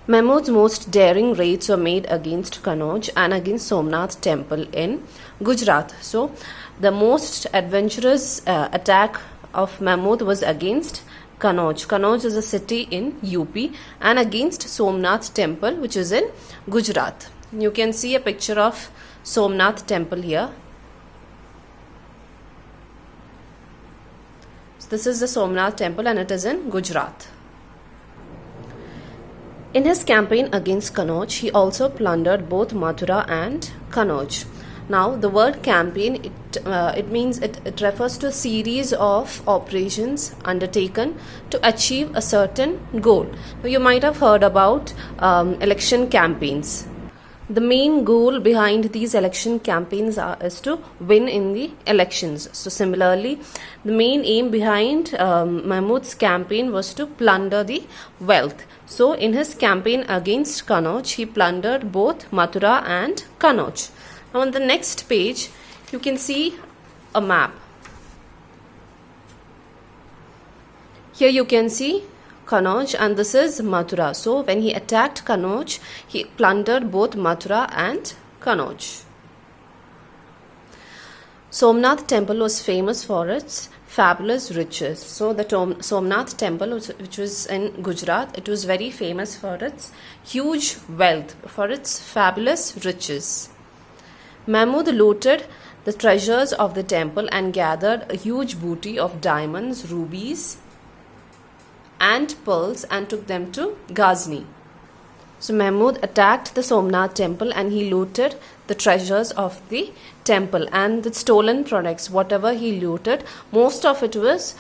Mehmood's most daring raids were made against Kanauj and against Somnath temple in Gujarat. So, the most adventurous attack of Mehmood was against Kanauj. Kanauj is a city in UP and against Somnath temple, which is in Gujarat. You can see a picture of Somnath temple here. So this is the Somnath temple and it is in Gujarat. In his campaign against Kanauj, he also plundered both Mathura and Kanauj. Now, the word campaign, it refers to a series of operations undertaken to achieve a certain goal. Now, you might have heard about election campaigns. The main goal behind these election campaigns is to win in the elections. So, similarly, the main aim behind Mehmood's campaign was to plunder the wealth. So, in his campaign against Kanauj, he plundered both Mathura and Kanauj. Now, on the next page, you can see a map. Here you can see Kanauj and this is Mathura. So, when he attacked Kanauj, he plundered both Mathura and Kanauj. Somnath temple was famous for its fabulous riches. So, the Somnath temple, which was in Gujarat, it was very famous for its huge wealth, for its fabulous riches. Mehmood looted the treasures of the temple and gathered a huge booty of diamonds, rubies, and pearls and took them to Ghazni. So Mehmood attacked the Somnath temple and he looted the treasures of the temple and the stolen products. Whatever he looted, most of it was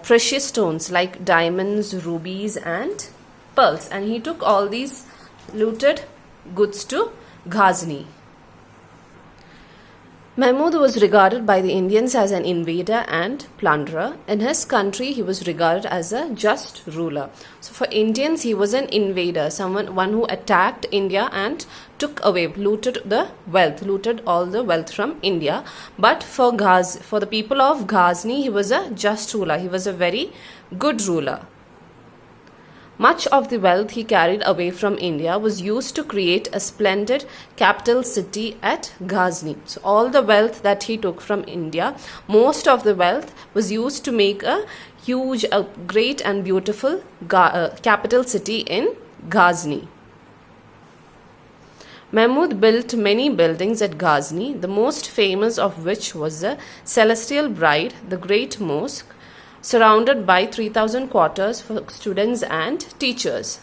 precious stones like diamonds, rubies, and pearls. And he took all these looted goods to Ghazni. Mehmood was regarded by the Indians as an invader and plunderer. In his country, he was regarded as a just ruler. So for Indians, he was an invader, one who attacked India and took away, looted the wealth, looted all the wealth from India. But for the people of Ghazni, he was a just ruler. He was a very good ruler. Much of the wealth he carried away from India was used to create a splendid capital city at Ghazni. So all the wealth that he took from India, most of the wealth was used to make a huge, great and beautiful capital city in Ghazni. Mehmood built many buildings at Ghazni, the most famous of which was the Celestial Bride, the Great Mosque, surrounded by 3,000 quarters for students and teachers.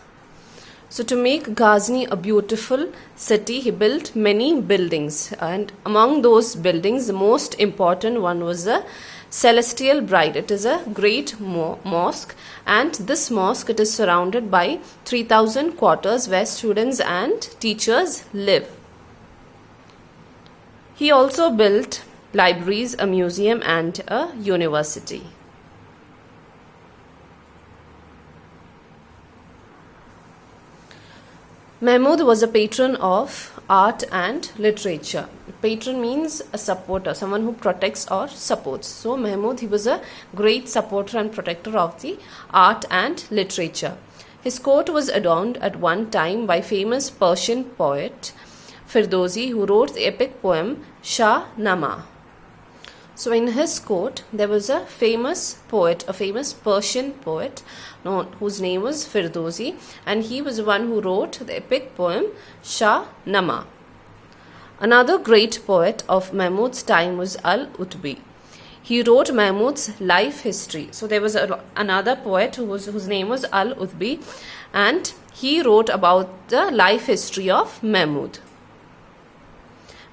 So to make Ghazni a beautiful city, he built many buildings. And among those buildings, the most important one was the Celestial Bride. It is a great mosque, and this mosque, it is surrounded by 3,000 quarters where students and teachers live. He also built libraries, a museum, and a university. Mehmood was a patron of art and literature. Patron means a supporter, someone who protects or supports. So Mehmood, he was a great supporter and protector of the art and literature. His court was adorned at one time by famous Persian poet Firdausi, who wrote the epic poem Shah Nama. So in his court, there was a famous poet, a famous Persian poet whose name was Firdausi, and he was the one who wrote the epic poem Shah Nama. Another great poet of Mehmood's time was Al-Utbi. He wrote Mehmood's life history. So there was another poet whose name was Al-Utbi, and he wrote about the life history of Mehmood.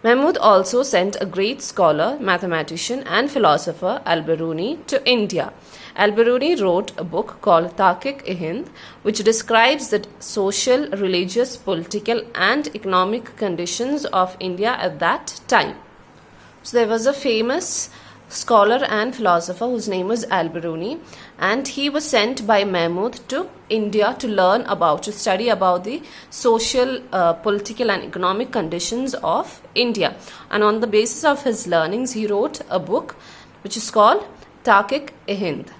Mehmood also sent a great scholar, mathematician and philosopher Al-Biruni to India. Al-Biruni wrote a book called Taqiq-i-Hind, which describes the social, religious, political and economic conditions of India at that time. So there was a famous scholar and philosopher whose name was Al-Biruni, and he was sent by Mehmood to India to study about the social, political and economic conditions of India. And on the basis of his learnings, he wrote a book which is called Taqiq-i-Hind.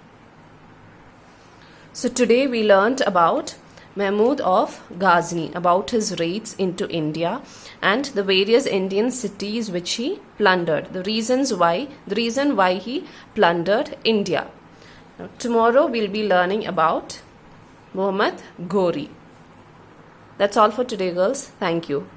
So today we learnt about Mehmood of Ghazni, about his raids into India and the various Indian cities which he plundered. The reason why he plundered India. Now, tomorrow we'll be learning about Muhammad Ghori. That's all for today, girls. Thank you.